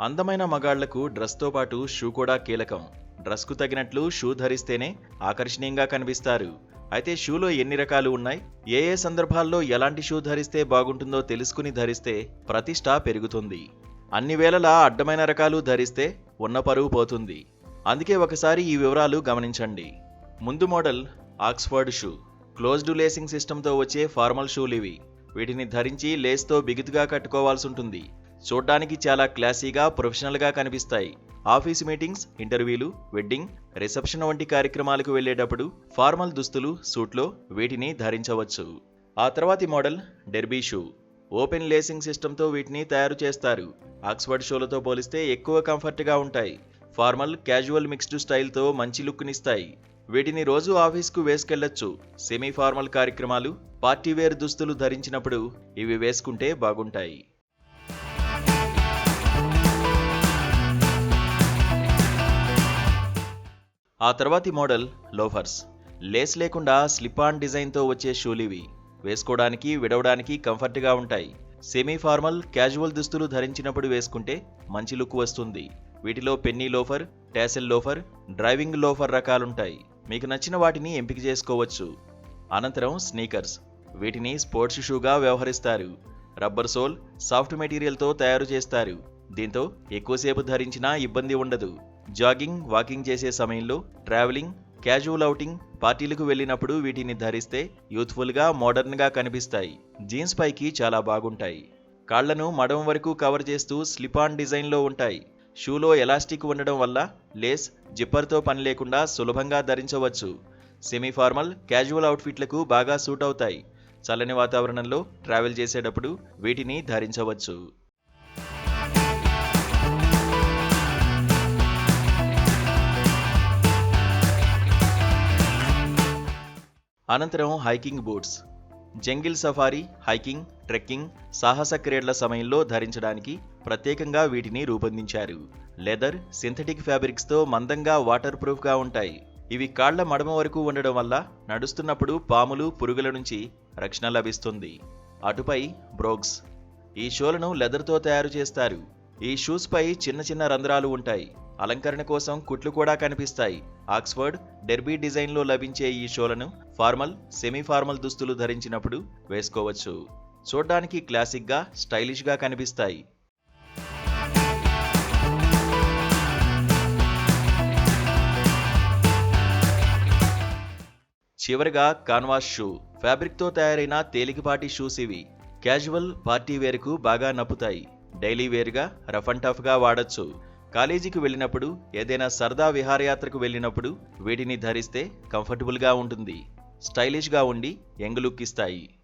అందమైన మగాళ్లకు డ్రెస్తో పాటు షూ కూడా కీలకం. డ్రెస్కు తగినట్లు షూ ధరిస్తేనే ఆకర్షణీయంగా కనిపిస్తారు. అయితే షూలో ఎన్ని రకాలు ఉన్నాయి, ఏ ఏ సందర్భాల్లో ఎలాంటి షూ ధరిస్తే బాగుంటుందో తెలుసుకుని ధరిస్తే ప్రతిష్ట పెరుగుతుంది. అన్ని వేళలా అడ్డమైన రకాలు ధరిస్తే ఉన్న పరువు పోతుంది. అందుకే ఒకసారి ఈ వివరాలు గమనించండి. ముందు model Oxford shoe. Closed lacing సిస్టంతో వచ్చే ఫార్మల్ షూలివి. వీటిని ధరించి లేస్తో బిగుతుగా కట్టుకోవాల్సి ఉంటుంది. చూడ్డానికి చాలా క్లాసీగా, ప్రొఫెషనల్గా కనిపిస్తాయి. ఆఫీసు మీటింగ్స్, ఇంటర్వ్యూలు, వెడ్డింగ్, రిసెప్షన్ వంటి కార్యక్రమాలకు వెళ్లేటప్పుడు ఫార్మల్ దుస్తులు, సూట్లో వీటిని ధరించవచ్చు. ఆ తర్వాతి model derby shoe. Open lacing సిస్టంతో వీటిని తయారు చేస్తారు. ఆక్స్ఫర్డ్ షూలతో పోలిస్తే ఎక్కువ కంఫర్ట్గా ఉంటాయి. ఫార్మల్, క్యాజువల్ మిక్స్డ్ స్టైల్తో మంచి లుక్నిస్తాయి. వీటిని రోజు ఆఫీస్కు వేసుకెళ్లొచ్చు. సెమీ ఫార్మల్ కార్యక్రమాలు, పార్టీవేర్ దుస్తులు ధరించినప్పుడు ఇవి వేసుకుంటే బాగుంటాయి. ఆ తర్వాతి మోడల్ లోఫర్స్. లేస్ లేకుండా స్లిప్ ఆన్ డిజైన్తో వచ్చే షూలివి. వేసుకోవడానికి, విడవడానికి కంఫర్ట్గా ఉంటాయి. సెమీ ఫార్మల్, క్యాజువల్ దుస్తులు ధరించినప్పుడు వేసుకుంటే మంచి లుక్ వస్తుంది. వీటిలో penny loafer, tassel loafer, driving loafer రకాలుంటాయి. మీకు నచ్చిన వాటిని ఎంపిక చేసుకోవచ్చు. అనంతరం స్నీకర్స్. వీటిని స్పోర్ట్స్ షూగా వ్యవహరిస్తారు. రబ్బర్ సోల్, సాఫ్ట్ మెటీరియల్తో తయారు చేస్తారు. దీంతో ఎక్కువసేపు ధరించినా ఇబ్బంది ఉండదు. జాగింగ్, వాకింగ్ చేసే సమయంలో, ట్రావెలింగ్, క్యాజువల్ ఔటింగ్, పార్టీలకు వెళ్ళినప్పుడు వీటిని ధరిస్తే యూత్ఫుల్గా, మోడర్న్గా కనిపిస్తాయి. జీన్స్ పైకి చాలా బాగుంటాయి. కాళ్లను మడం వరకు కవర్ చేస్తూ స్లిప్ ఆన్ డిజైన్లో ఉంటాయి. షూలో ఎలాస్టిక్ ఉండడం వల్ల లేస్, జిప్పర్తో పని లేకుండా సులభంగా ధరించవచ్చు. సెమీ ఫార్మల్, క్యాజువల్ అవుట్ఫిట్లకు బాగా సూట్ అవుతాయి. చల్లని వాతావరణంలో ట్రావెల్ చేసేటప్పుడు వీటిని ధరించవచ్చు. అనంతరం hiking boots. Jungle safari, hiking, trekking, సాహస క్రీడల సమయంలో ధరించడానికి ప్రత్యేకంగా వీటిని రూపొందించారు. లెదర్, సింథటిక్ ఫ్యాబ్రిక్స్తో మందంగా వాటర్ ప్రూఫ్గా ఉంటాయి. ఇవి కాళ్ల మడమ వరకు ఉండడం వల్ల నడుస్తున్నప్పుడు పాములు, పురుగుల నుంచి రక్షణ లభిస్తుంది. అటుపై బ్రోగ్స్. ఈ షూలను లెదర్తో తయారు చేస్తారు. ఈ షూస్ పై చిన్న చిన్న రంధ్రాలు ఉంటాయి. అలంకరణ కోసం కుట్లు కూడా కనిపిస్తాయి. ఆక్స్ఫర్డ్, డెర్బీ డిజైన్లో లభించే ఈ షూలను ఫార్మల్, సెమీ ఫార్మల్ దుస్తులు ధరించినప్పుడు వేసుకోవచ్చు. చూడ్డానికి క్లాసిక్గా, స్టైలిష్గా కనిపిస్తాయి. చివరగా కాన్వాస్ షూ. ఫ్యాబ్రిక్తో తయారైన తేలికపాటి షూస్ ఇవి. క్యాజువల్, పార్టీ వేర్కు బాగా నప్పుతాయి. డైలీ వేర్గా, రఫ్ అండ్ టఫ్గా వాడచ్చు. కాలేజీకి వెళ్ళినప్పుడు, ఏదైనా సరదా విహారయాత్రకు వెళ్ళినప్పుడు వీటిని ధరిస్తే కంఫర్టబుల్గా ఉంటుంది. స్టైలిష్గా ఉండి యంగ్ లుక్ ఇస్తాయి.